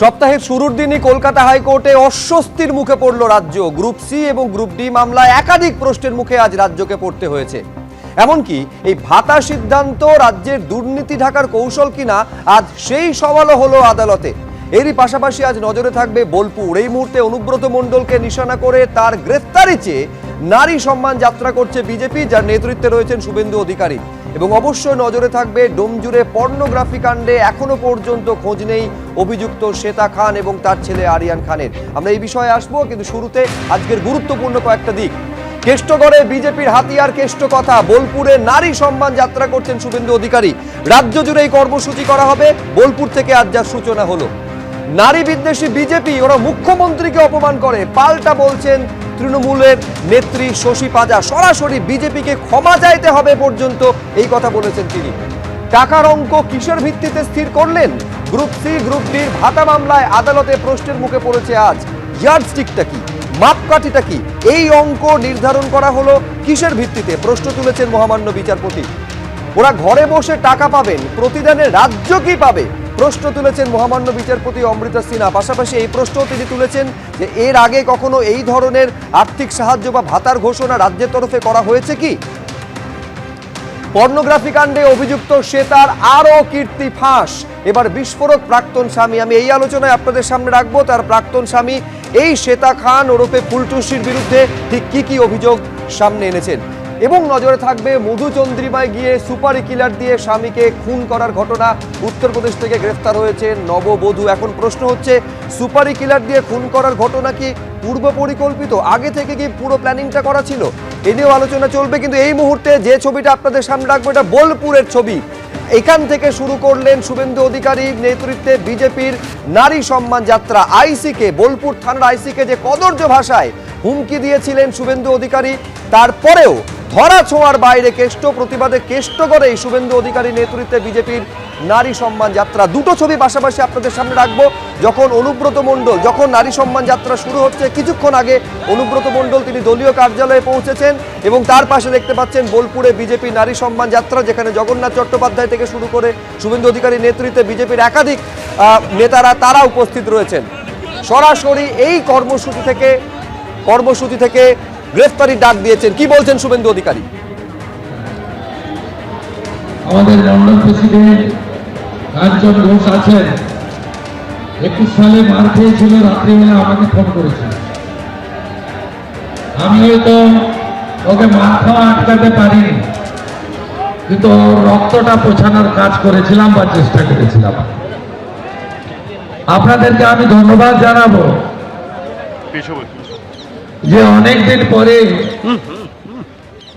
সপ্তাহের শুরুর দিনই কলকাতা হাইকোর্টে অস্বস্তির মুখে পড়ল রাজ্য। গ্রুপ সি এবং গ্রুপ ডি মামলায় একাধিক প্রশ্নের মুখে আজ রাজ্যকে পড়তে হয়েছে। এমনকি এই ভাতা সিদ্ধান্ত রাজ্যের দুর্নীতি ঢাকার কৌশল কিনা আজ সেই সওয়ালও হলো আদালতে। এরই পাশাপাশি আজ নজরে থাকবে বোলপুর। এই মুহূর্তে অনুব্রত মণ্ডলকে নিশানা করে তার গ্রেফতারি চেয়ে নারী সম্মান যাত্রা করছে বিজেপি, যার নেতৃত্বে রয়েছেন শুভেন্দু অধিকারী। এবং অবশ্যই নজরে থাকবে ডোমজুড়ে পর্নোগ্রাফি কাণ্ডে এখনো পর্যন্ত খোঁজ নেই অভিযুক্ত শ্বেতা খান এবং তার ছেলে আরিয়ান খানের। আমরা এই বিষয়ে আসবো, কিন্তু শুরুতে আজকের গুরুত্বপূর্ণ কয়েকটা দিক। কেষ্টগড়ে বিজেপির হাতিয়ার কেষ্ট কথা। বোলপুরে নারী সম্মান যাত্রা করছেন শুভেন্দু অধিকারী। রাজ্য জুড়ে এই কর্মসূচি করা হবে। বোলপুর থেকে আজ যার সূচনা হলো। নারী বিদ্বেষী বিজেপি, ওরা মুখ্যমন্ত্রীকে অপমান করে, পাল্টা বলছেন তৃণমূলের নেত্রী শশী পাজা। সরাসরি বিজেপিকে ক্ষমা চাইতে হবে পর্যন্ত এই কথা বলেছেন তিনি। টাকার অঙ্ক কিসের ভিত্তিতে স্থির করলেন? গ্রুপ সি গ্রুপ ডির ভাতা মামলায় আদালতে প্রশ্নের মুখে পড়েছে আজ। ইয়ার্ডস্টিকটা কি, মাপকাঠিটা কি, এই অঙ্ক নির্ধারণ করা হলো কিসের ভিত্তিতে? প্রশ্ন তুলেছেন মহামান্য বিচারপতি। ওরা ঘরে বসে টাকা পাবেন, প্রতিদানে রাজ্য কি পাবে? প্রশ্ন তুলেছেন মহামান্য বিচারপতি অমৃতা সিনহা। পাশাপাশি এই প্রশ্নও তিনি তুলেছেন যে এর আগে কখনো এই ধরনের আর্থিক সাহায্য বা ভাতার ঘোষণা রাজ্যের তরফে করা হয়েছে কি? পর্নোগ্রাফি কাণ্ডে অভিযুক্ত শ্বেতার আরও কীর্তি ফাঁস। এবার বিস্ফোরক প্রাক্তন স্বামী। আমি এই আলোচনায় আপনাদের সামনে রাখবো তার প্রাক্তন স্বামী এই শ্বেতা খান ওরফে ফুলটুসির বিরুদ্ধে ঠিক কি অভিযোগ সামনে এনেছেন। এবং নজরে থাকবে মধুচন্দ্রিমায় গিয়ে সুপারি কিলার দিয়ে স্বামীকে খুন করার ঘটনা। উত্তরপ্রদেশ থেকে গ্রেফতার হয়েছে নববধূ। এখন প্রশ্ন হচ্ছে, সুপারি কিলার দিয়ে খুন করার ঘটনা কি পূর্ব পরিকল্পিত? আগে থেকে কি পুরো প্ল্যানিংটা করা ছিল? এ নিয়েও আলোচনা চলবে। কিন্তু এই মুহূর্তে যে ছবিটা আপনাদের সামনে রাখবো, এটা বোলপুরের ছবি। এখান থেকে শুরু করলেন শুভেন্দু অধিকারীর নেতৃত্বে বিজেপির নারী সম্মান যাত্রা। আইসিকে, বোলপুর থানার আইসিকে যে কদর্য ভাষায় হুমকি দিয়েছিলেন শুভেন্দু অধিকারী, তারপরেও ধরা ছোঁয়ার বাইরে কেষ্ট প্রতিবাদে কেষ্ট করে শুভেন্দু অধিকারী নেতৃত্বে বিজেপির নারী সম্মান যাত্রা। দুটো ছবি পাশাপাশি আপনাদের সামনে রাখবো। যখন অনুব্রত মণ্ডল, যখন নারী সম্মান যাত্রা শুরু হচ্ছে, কিছুক্ষণ আগে অনুব্রত মণ্ডল তিনি দলীয় কার্যালয়ে পৌঁছেছেন এবং তার পাশে দেখতে পাচ্ছেন বোলপুরে বিজেপি নারী সম্মান যাত্রা, যেখানে জগন্নাথ চট্টোপাধ্যায় থেকে শুরু করে শুভেন্দু অধিকারী নেতৃত্বে বিজেপির একাধিক নেতারা তারা উপস্থিত রয়েছেন। সরাসরি এই কর্মসূচি থেকে গ্রেফতারির ডাক দিয়েছেন। কি বলছেন শুভেন্দু অধিকারী? আমাদের লন্ডন প্রেসিডেন্ট কাঞ্চন ঘোষ আছেন, 21 সালে মার খেয়েছিল, রাত্রিবেলা আমাকে ফোন করেছিল। আমি হয়তো ওকে মার খাওয়া আটকাতে পারিনি, কিন্তু ওর রক্তটা পোছানোর কাজ করেছিলাম বা চেষ্টা করেছিলাম। আপনাদেরকে আমি ধন্যবাদ জানাবো যে অনেকদিন পরে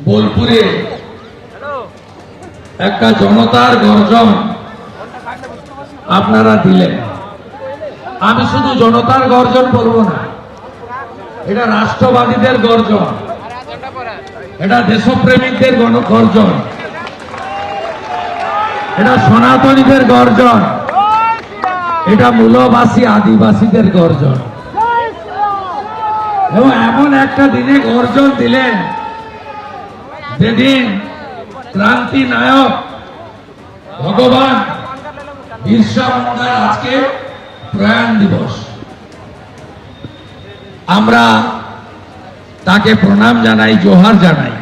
বোলপুরে একটা জনতার গর্জন আপনারা দিলেন। আমি শুধু জনতার গর্জন বলবো না, এটা রাষ্ট্রবাদীদের গর্জন, এটা দেশপ্রেমিকদের গর্জন, এটা সনাতনীদের গর্জন, এটা মূলবাসী আদিবাসীদের গর্জন। এবং এমন একটা দিনে গর্জন দিলেন যেদিন ক্রান্তি নায়ক ভগবান বিরসা মুন্ডার আজকে প্রয়াণ দিবস। আমরা তাকে প্রণাম জানাই, জোহার জানাই।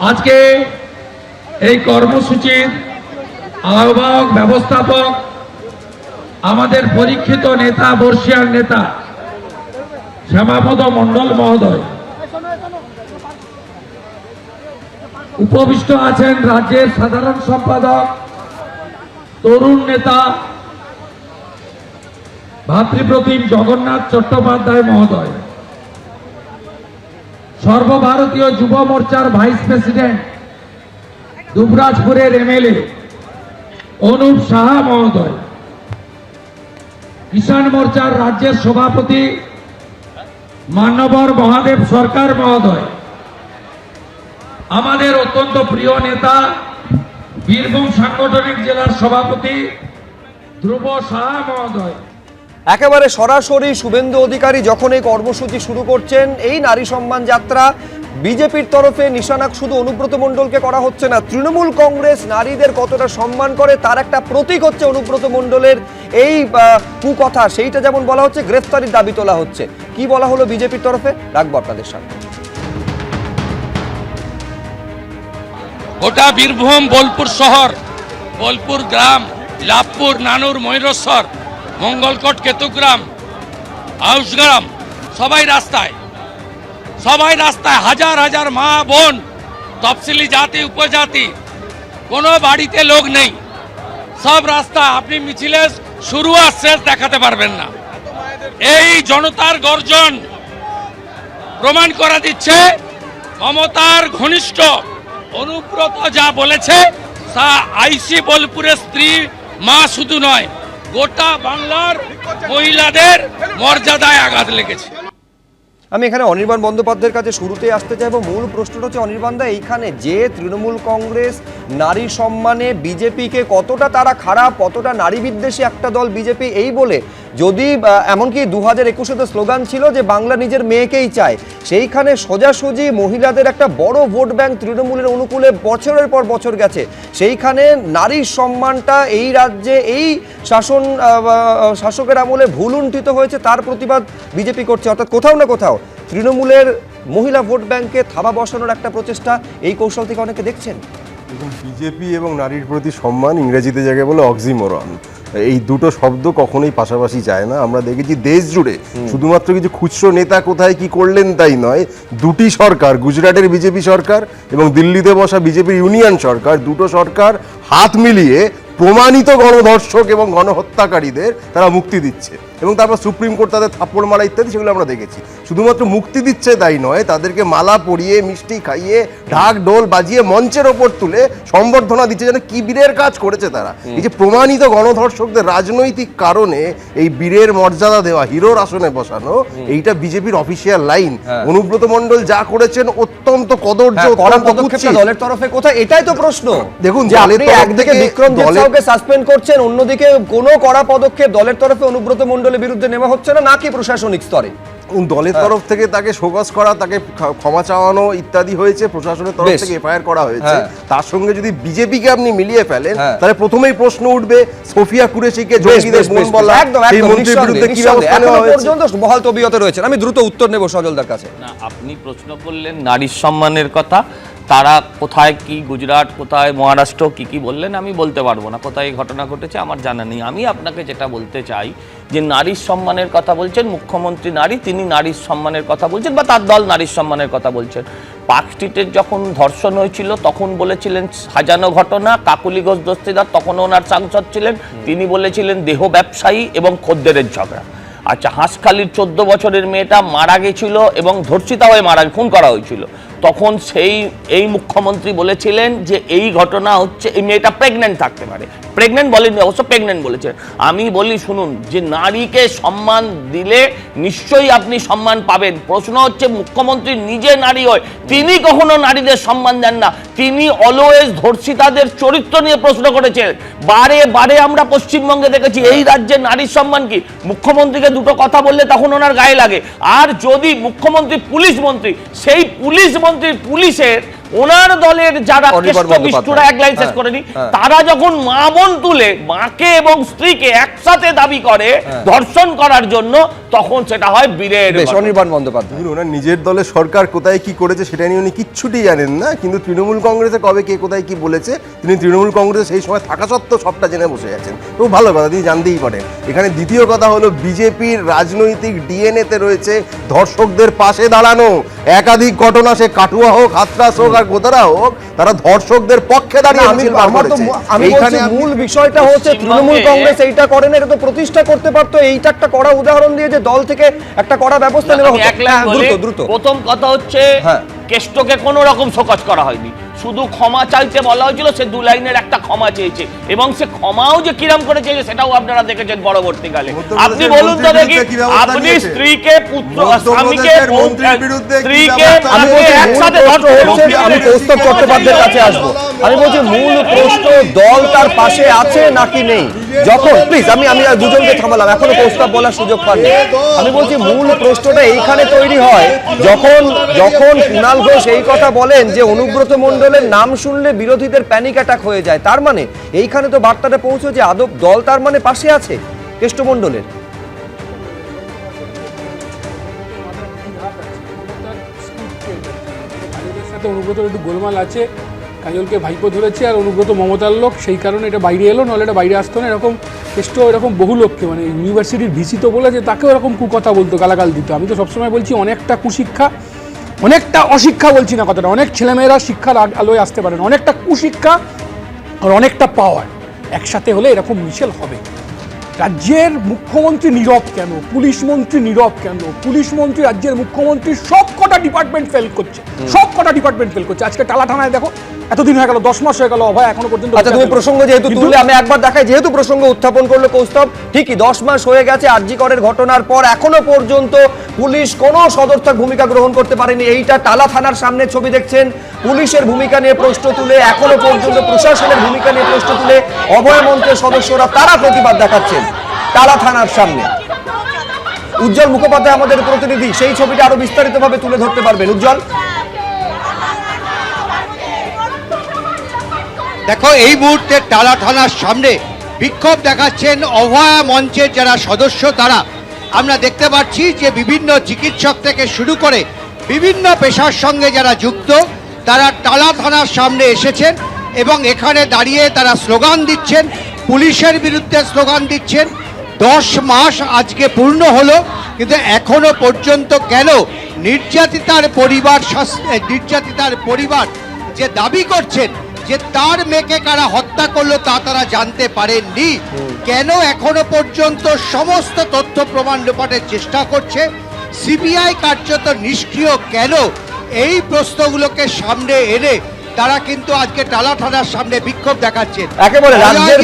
আজকে এই কর্মসূচির আহ্বায়ক, ব্যবস্থাপক, আমাদের পরীক্ষিত নেতা, বর্ষিয়ান নেতা শ্যামাপদ মণ্ডল মহোদয়, উপবিষ্ট আছেন রাজ্যের সাধারণ সম্পাদক, তরুণ নেতা ভাতৃপ্রতিম জগন্নাথ চট্টোপাধ্যায় মহোদয়, সর্বভারতীয় যুব মোর্চার ভাইস প্রেসিডেন্ট দুবরাজপুরের এমএলএ অনুপ সাহা মহোদয়, কিষাণ মোর্চার রাজ্যের সভাপতি মান্যবর মহাদেব সরকার মহোদয়, আমাদের অত্যন্ত প্রিয় নেতা বীরভূম সাংগঠনিক জেলার সভাপতি ধ্রুব সাহা মহোদয়। একেবারে সরাসরি শুভেন্দু অধিকারী যখন এই কর্মসূচি শুরু করছেন, এই নারী সম্মান যাত্রা বিজেপির তরফে নিশানা শুধু অনুব্রত মণ্ডলকে করা হচ্ছে না, তৃণমূল কংগ্রেস নারীদের কতটা সম্মান করে তার একটা প্রতীক হচ্ছে অনুব্রত মণ্ডলের এই কুকথা সেইটা যেমন বলা হচ্ছে, গ্রেফতারির দাবি তোলা হচ্ছে। কি বলা হলো বিজেপির তরফে, রাখবো আপনাদের সামনে। গোটা বীরভূম, বোলপুর শহর, বোলপুর গ্রাম, লাভপুর, নানুর, ময়ূরেশ্বর, মঙ্গলকোট, কেতুগ্রাম, আউসগ্রাম, সবাই রাস্তায়, হাজার হাজার মা বোন, তফসিলি জাতি, উপজাতি, কোনো বাড়িতে লোক নেই, সব রাস্তা। আপনি মিছিলে শুরু আর শেষ দেখাতে পারবেন না। এই জনতার গর্জন প্রমাণ করা দিচ্ছে মমতার ঘনিষ্ঠ অনুব্রত যা বলেছে তা আইসি বোলপুরের স্ত্রী মা শুধু নয়, গোটা বাংলার মহিলাদের মর্যাদায় আঘাত লেগেছে। আমি এখানে অনির্বাণ বন্দ্যোপাধ্যায়ের কাছে শুরুতেই আসতে চাইবো। মূল প্রশ্নটা হচ্ছে অনির্বাণদা, এইখানে যে তৃণমূল কংগ্রেস নারী সম্মানে বিজেপিকে কতটা তারা খারাপ, কতটা নারী বিদ্বেষী একটা দল বিজেপি, এই বলে যদি এমনকি 2021-এ স্লোগান ছিল যে বাংলা নিজের মেয়েকেই চায়, সেইখানে সোজাসুজি মহিলাদের একটা বড় ভোট ব্যাংক তৃণমূলের অনুকূলে বছরের পর বছর গেছে, সেইখানে নারীর সম্মানটা এই রাজ্যে এই শাসকের আমলে ভুলুণ্ঠিত হয়েছে, তার প্রতিবাদ বিজেপি করছে। অর্থাৎ কোথাও না কোথাও তৃণমূলের মহিলা ভোট ব্যাংকে থাবা বসানোর একটা প্রচেষ্টা এই কৌশল থেকে অনেকে দেখছেন। বিজেপি এবং নারীর প্রতি সম্মান ইংরেজিতে যাকে বলে অক্সিমোরন, এই দুটো শব্দ কখনোই পাশাপাশি যায় না। আমরা দেখেছি দেশ জুড়ে শুধুমাত্র কিছু খুচরো নেতা কোথায় কি করলেন তাই নয়, দুটি সরকার, গুজরাটের বিজেপি সরকার এবং দিল্লিতে বসা বিজেপির ইউনিয়ন সরকার, দুটো সরকার হাত মিলিয়ে প্রমাণিত গণধর্ষক এবং গণহত্যাকারীদের তারা মুক্তি দিচ্ছে এবং তারপর সুপ্রিম কোর্ট তাদের থাপ্পড় মারা ইত্যাদি, সেগুলো আমরা দেখেছি। শুধুমাত্র মুক্তি দিচ্ছে তাই নয়, তাদেরকে মালা পরিয়ে, মিষ্টি খাইয়ে, ঢাক ঢোল বাজিয়ে মঞ্চের ওপর তুলে সম্বর্ধনা দিচ্ছে, যেন কি বীরের কাজ করেছে তারা। এই যে প্রমাণিত গণধর্ষকদের রাজনৈতিক কারণে এই বীরের মর্যাদা দেওয়া, হিরোর আসনে বসানো, এইটা বিজেপির অফিসিয়াল লাইন। অনুব্রত মণ্ডল যা করেছেন অত্যন্ত কদর্য, দলের তরফে কোথায়, এটাই তো প্রশ্ন। দেখুন, একদিকে বিক্রমজিৎ সাউকে সাসপেন্ড করছেন, অন্যদিকে কোনো কড়া পদক্ষেপ দলের তরফে অনুব্রত মণ্ডলের বিরুদ্ধে নেওয়া হচ্ছে না, নাকি প্রশাসনিক স্তরে দলের তরফ থেকে তাকে শোকজ করা, তাকে ক্ষমা চাওয়ানো ইত্যাদি হয়েছে, প্রশাসনের তরফ থেকে এফআইআর করা হয়েছে। তার সঙ্গে যদি বিজেপিকে আপনি মিলিয়ে ফেলেন তাহলে প্রথমেই প্রশ্ন উঠবে সোফিয়া কুরেশিকে জঙ্গিদের বোন বলা, এই মন্ত্রীর বিরুদ্ধে কি ব্যবস্থা নেওয়া হয়েছে? পর্যন্ত বহাল তবিয়তে রয়েছেন। আমি দ্রুত উত্তর নেব সজলদার কাছে। না, আপনি প্রশ্ন করলেন নারীর সম্মানের কথা, তারা কোথায় কি, গুজরাট কোথায়, মহারাষ্ট্র কি বললেন আমি বলতে পারবো না, কোথায় ঘটনা ঘটেছে আমার জানা নেই। আমি আপনাকে যেটা বলতে চাই যে নারীর সম্মানের কথা বলছেন মুখ্যমন্ত্রী নারী, তিনি নারীর সম্মানের কথা বলছেন বা তার দল নারীর সম্মানের কথা বলছেন। পার্ক স্ট্রিটের যখন ধর্ষণ হয়েছিল তখন বলেছিলেন সাজানো ঘটনা, কাকুলি ঘোষ দস্তিদার তখনও ওনার সাংসদ ছিলেন, তিনি বলেছিলেন দেহ ব্যবসায়ী এবং খদ্দেরের ঝগড়া। আচ্ছা, হাঁসখালির 14 বছরের মেয়েটা মারা গেছিল এবং ধর্ষিতা হয়ে খুন করা হয়েছিল, তখন এই মুখ্যমন্ত্রী বলেছিলেন যে এই ঘটনা হচ্ছে, এই মেয়েটা প্রেগনেন্ট থাকতে পারে, প্রেগনেন্ট বলেননি অবশ্য, প্রেগনেন্ট বলেছেন। আমি বলি শুনুন, যে নারীকে সম্মান দিলে নিশ্চয়ই আপনি সম্মান পাবেন। প্রশ্ন হচ্ছে মুখ্যমন্ত্রী নিজে নারী হয়, তিনি কখনো নারীদের সম্মান দেন না, তিনি অলওয়েজ ধর্ষিতাদের চরিত্র নিয়ে প্রশ্ন করেছেন। বারে বারে আমরা পশ্চিমবঙ্গে দেখেছি এই রাজ্যে নারীর সম্মান কি, মুখ্যমন্ত্রীকে দুটো কথা বললে তখন ওনার গায়ে লাগে। আর যদি মুখ্যমন্ত্রী পুলিশ মন্ত্রী, সেই পুলিশ মন্ত্রীর পুলিশের ওনার দলের যারা কেষ্টবিষ্টুরা, এক লাইন শেষ করে নি, তারা যখন মা বোন তুলে মাকে এবং স্ত্রীকে একসাথে দাবি করে ধর্ষণ করার জন্য, তখন সেটা হয় বীরের। অনির্বাণ বন্দ্যোপাধ্যায়, ওনার নিজের দলের সরকার কোথায় কি করেছে সেটা নিয়ে উনি কিচ্ছুটি জানেন না, কিন্তু তৃণমূল কংগ্রেসে কবে কে কোথায় কি বলেছে তিনি তৃণমূল কংগ্রেসে সেই সময় থাকা সত্ত্বেও সবটা জেনে বসে আছেন। খুব ভালো কথা, তিনি জানতেই পারেন। এখানে দ্বিতীয় কথা হলো, বিজেপির রাজনৈতিক ডিএনএতে রয়েছে ধর্ষকদের পাশে দাঁড়ানো। একাধিক ঘটনা, সে কাটুয়া হোক, হাতরাস হোক আর গোদারা হোক, তারা ধর্ষকদের পক্ষে দাঁড়িয়ে মূল বিষয়টা হচ্ছে তৃণমূল কংগ্রেস এইটা করে না, এটা তো প্রতিষ্ঠা করতে পারতো। এইটা একটা কড়া উদাহরণ দিয়ে যে দল থেকে একটা কড়া ব্যবস্থা নেওয়া হতো। দ্রুত প্রথম কথা হচ্ছে, কেষ্টকে কোনো রকম শোকজ করা হয়নি, শুধু ক্ষমা চাইতে বলা হয়েছিল, সে 2 লাইনের একটা ক্ষমা চেয়েছে এবং সে ক্ষমাও যে কিরাম করে চেয়েছে সেটাও আপনারা দেখেছেন পরবর্তীকালে। আপনি বলুন তো দেখি, আপনি স্ত্রীকে, পুত্র, স্বামীকে, স্ত্রীকে একসাথে আমি কৌস্তব চট্টোপাধ্যায়ের কাছে আসবো। আমি বলছি মূল প্রশ্ন দল তার পাশে আছে নাকি নেই। যখন প্লিজ আমি দুজনকে থামালাম, এখনো প্রস্তাব বলার সুযোগ পাননি। আমি বলছি মূল প্রশ্নটা এইখানে তৈরি হয় যখন কুণাল ঘোষ এই কথা বলেন যে অনুব্রত মণ্ডলের নাম শুনলে বিরোধীদের প্যানিক অ্যাটাক হয়ে যায়। তার মানে এইখানে তো বার্তাটা পৌঁছে যে আদব দল তার মানে পাশে আছে। কেষ্টমণ্ডলের? সাথে অনুব্রতর একটু গোলমাল আছে, কাজলকে ভাইপো ধরেছে আর অনুব্রত মমতার লোক, সেই কারণে এটা বাইরে এলো, নাহলে এটা বাইরে আসতো না। এরকম কেষ্ট এরকম বহু লোককে, মানে ইউনিভার্সিটির ভিসি তো বলেছে, তাকেও এরকম কুকথা বলতো, গালাগাল দিত। আমি তো সবসময় বলছি অনেকটা কুশিক্ষা, অনেকটা অশিক্ষা বলছি না কথাটা, অনেক ছেলেমেয়েরা শিক্ষার আলোয় আসতে পারেন, অনেকটা কুশিক্ষা আর অনেকটা পাওয়ার একসাথে হলে এরকম মিছিল হবে। রাজ্যের মুখ্যমন্ত্রী নীরব কেন, পুলিশ মন্ত্রী নীরব কেন? পুলিশ মন্ত্রী, রাজ্যের মুখ্যমন্ত্রী সব কটা ডিপার্টমেন্ট ফেল করছে, সব কটা ডিপার্টমেন্ট ফেল করছে। আজকে টালা থানায় দেখো, এতদিন হয়ে গেল, 10 মাস হয়ে গেল, অভয় এখনো পর্যন্ত। আচ্ছা, তুমি প্রসঙ্গ যেহেতু তুললে, আমি একবার দেখাই, যেহেতু প্রসঙ্গ উত্থাপন করলো কৌস্তব, ঠিকই 10 মাস হয়ে গেছে আরজি করের ঘটনার পর, এখনো পর্যন্ত পুলিশ কোনো সদর্থক ভূমিকা গ্রহণ করতে পারেনি। এইটা টালা থানার সামনে ছবি দেখছেন, পুলিশের ভূমিকা নিয়ে প্রশ্ন তুলে, এখনো পর্যন্ত প্রশাসনের ভূমিকা নিয়ে প্রশ্ন তুলে অভয় মঞ্চের সদস্যরা তারা প্রতিবাদ দেখাচ্ছেন টালা থানার সামনে। উজ্জ্বল মুখোপাধ্যায় আমাদের প্রতিনিধি, সেই ছবিটা আরো বিস্তারিতভাবে তুলে ধরতে পারবেন। উজ্জ্বল, দেখো, এই মুহূর্তে টালা থানার সামনে বিক্ষোভ দেখাচ্ছেন অভয়া মঞ্চের যারা সদস্য তারা। আমরা দেখতে পাচ্ছি যে বিভিন্ন চিকিৎসক থেকে শুরু করে বিভিন্ন পেশার সঙ্গে যারা যুক্ত তারা টালা থানার সামনে এসেছেন এবং এখানে দাঁড়িয়ে তারা স্লোগান দিচ্ছেন, পুলিশের বিরুদ্ধে স্লোগান দিচ্ছেন। 10 মাস আজকে পূর্ণ হলো, কিন্তু এখনো পর্যন্ত কেন নির্যাতিতার পরিবার যে দাবি করছেন যে তার মেয়েকে কারা হত্যা করলো তা তারা জানতে পারেননি, কেন এখনো পর্যন্ত সমস্ত তথ্য প্রমাণ লোপাটের চেষ্টা করছে, সিবিআই কার্যত নিষ্ক্রিয় কেন, এই প্রশ্নগুলোকে সামনে এনে তারা কিন্তু আজকে টালা থানার সামনে বিক্ষোভ দেখাচ্ছেন। একেবারে রাজ্যের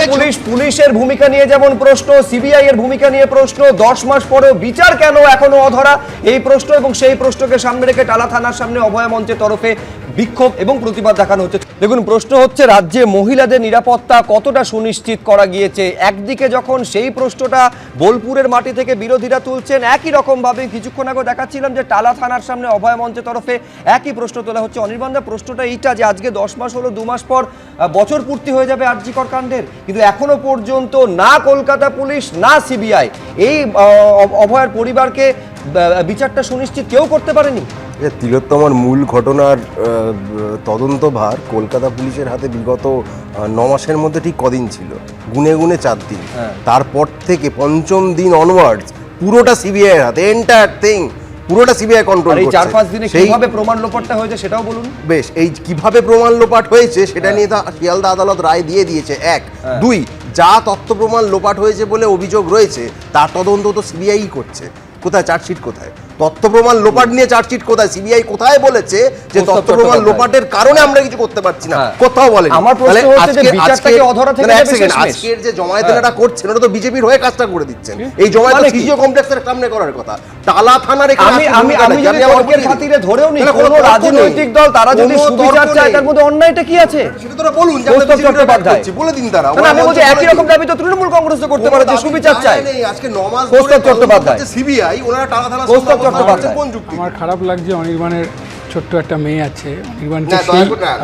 পুলিশের ভূমিকা নিয়ে যেমন প্রশ্ন, সিবিআই এর ভূমিকা নিয়ে প্রশ্ন, 10 মাস পরেও বিচার কেন এখনো অধরা, এই প্রশ্ন এবং সেই প্রশ্নকে সামনে রেখে টালা থানার সামনে অভয় মঞ্চের তরফে বিক্ষোভ এবং প্রতিবাদ দেখানো হচ্ছে। দেখুন, প্রশ্ন হচ্ছে রাজ্যে মহিলাদের নিরাপত্তা কতটা সুনিশ্চিত করা গিয়েছে। একদিকে যখন সেই প্রশ্নটা বোলপুরের মাটি থেকে বিরোধীরা তুলছেন, একই রকম ভাবে কিছুক্ষণ আগে দেখাচ্ছিলাম যে টালা থানার সামনে অভয় মঞ্চের তরফে একই প্রশ্ন তোলা হচ্ছে। অনির্বাণদা, প্রশ্নটা এইটা যে আজকে 10 মাস হলো, 2 মাস পর বছর পূর্তি হয়ে যাবে আরজি কর কাণ্ডের, কিন্তু এখনো পর্যন্ত না কলকাতা পুলিশ না সিবিআই এই অভয়ের পরিবারকে বিচারটা সুনিশ্চিত কেউ করতে পারেনি। তিলোত্তমার মূল ঘটনার তদন্তভার কলকাতা পুলিশের হাতে বিগত 9 মাসের মধ্যে ঠিক কদিন ছিল? গুনে গুনে 4 দিন। তারপর থেকে 5ম দিন অনওয়ার্ডস পুরোটা সিবিআই এর হাতে, এন্টায়ার থিং পুরোটা সিবিআই কন্ট্রোল করছে। এই 4-5 দিনে কিভাবে প্রমাণ লোপাটটা হয়েছে সেটাও বলুন। বেশ, এই কিভাবে প্রমাণ লোপাট হয়েছে সেটা নিয়ে শিয়ালদা আদালত রায় দিয়ে দিয়েছে। 1, 2, যা তথ্য প্রমাণ লোপাট হয়েছে বলে অভিযোগ রয়েছে তার তদন্ত তো সিবিআই করছে। কোথায় চার্জশিট? কোথায় তথ্য প্রমাণ লোপাট নিয়ে চার্জশিট? কোথায় সিবিআই কোথায় বলেছে যে তথ্য প্রমাণ লোপাটের কারণে আমরা কিছু করতে পারছি না? কোথাও বলেনি। আমার প্রশ্ন হচ্ছে যে বিচারটাকে অধরা থেকে আজকের যে জমায়েতটা করছেন ওটা তো বিজেপির হয়ে কাজটা করে দিচ্ছেন। এই জমায়েত সিজিও কমপ্লেক্সের সামনে করার কথা, টালা থানার এখানে। আমি যদি তর্কের খাতিরে ধরেও নি কোনো রাজনৈতিক দল তারা যদি সুবিচার চায় তার মধ্যে অন্যায়টা কি আছে সেটা তোরা বলুন, বলে দিন তারা। আমি বলছি একই রকম দাবি তো তৃণমূল কংগ্রেসও করতে পারে যে সুবিচার চায়। আজকে 9 মাস ধরে সিবিআই ওনারা টালা থানা আমার খারাপ লাগছে। অনির্বাণের ছোট্ট একটা মেয়ে আছে,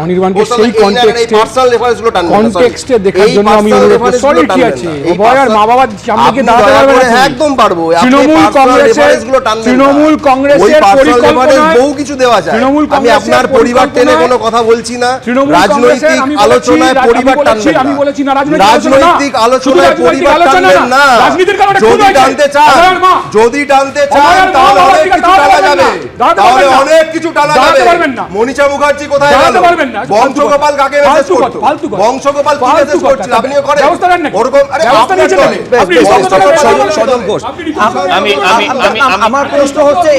অনির্বাণকে সেই কনটেক্সটে দেখার জন্য আমি অনুরোধ করছি। সরি, কি আছে অভয়ার মা বাবার সামনে গিয়ে দাঁড়াতে পারবে না? একদম পারবো। তৃণমূল কংগ্রেসের পরিকল্পনায় বহু কিছু দেওয়া যায়। আমি আপনার পরিবার টেনে কোনো কথা বলছি না, রাজনৈতিক আলোচনায় পরিবার টানবেন না। আমি বলেছি না রাজনৈতিক আলোচনায় পরিবার টানবেন না। যদি টানতে চান তাহলে অনেক কিছু টানা যাবে, তাহলে অনেক কিছু টানা যাবে। মনীষা মুখার্জি কোথায় গেল? বংশগোপাল কাকে মেসেজ করতো? বংশগোপাল কি মেসেজ করছিল? আপনিও করেন ওরকম? আরে আমার প্রশ্ন হচ্ছে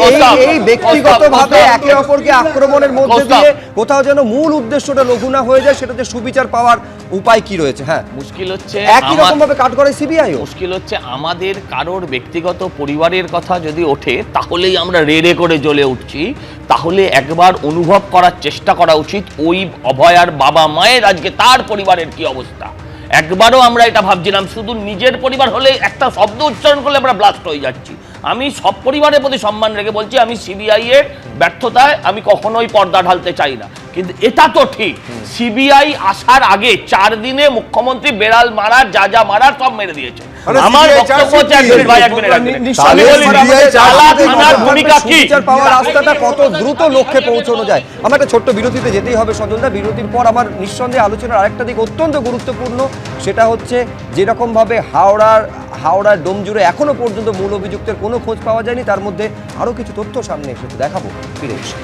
এই ব্যক্তিগতভাবে একে অপরকে আক্রমণের মধ্যে দিয়ে কোথাও যেন মূল উদ্দেশ্যটা লঘু না হয়ে যায়, সেটাতে সুবিচার পাওয়ার উপায় কি রয়েছে? হ্যাঁ, মুশকিল হচ্ছে একই রকম ভাবে কাট করে সিবিআই। মুশকিল হচ্ছে আমাদের কারোর ব্যক্তিগত পরিবারের কথা যদি ওঠে তাহলেই আমরা রেড়ে করে জ্বলে উঠছি। তাহলে একবার অনুভব করার চেষ্টা করা উচিত ওই অভয়ার বাবা মায়ের আজকে তার পরিবারের কি অবস্থা। একবারও আমরা এটা ভাবছিলাম, শুধু নিজের পরিবার হলে একটা শব্দ উচ্চারণ করলে আমরা ব্লাস্ট হয়ে যাচ্ছি। আমি সব পরিবারের প্রতি সম্মান রেখে বলছি, আমি সিবিআই এর ব্যর্থতায় আমি কখনোই পর্দা ঢালতে চাই না, কিন্তু এটা তো ঠিক সিবিআই আসার আগে 4 দিনে মুখ্যমন্ত্রী বেড়াল মারার যা মারার সব মেরে দিয়েছে। আরে আমার CBI বক্তব্য হচ্ছে চার্জশিট একজন ভাই, এক মিনিট, এক মিনিট। তাহলে আমি বলি, CBI চালা চার্জশিটে থানার ভূমিকা কি? সুবিচার পাওয়ার রাস্তাটা কত দ্রুত লক্ষ্যে পৌঁছানো যায়। আমার একটা ছোট্ট বিরতিতে যেতেই হবে সজলদা। বিরতির পর আমার নিঃসন্দেহে আলোচনার আরেকটা দিক অত্যন্ত গুরুত্বপূর্ণ, সেটা হচ্ছে যেরকমভাবে হাওড়ার ডোমজুড়ে এখনো পর্যন্ত মূল অভিযুক্তের কোনো খোঁজ পাওয়া যায়নি, তার মধ্যে আরও কিছু তথ্য সামনে এসেছে, দেখাবো ফিরে এসে।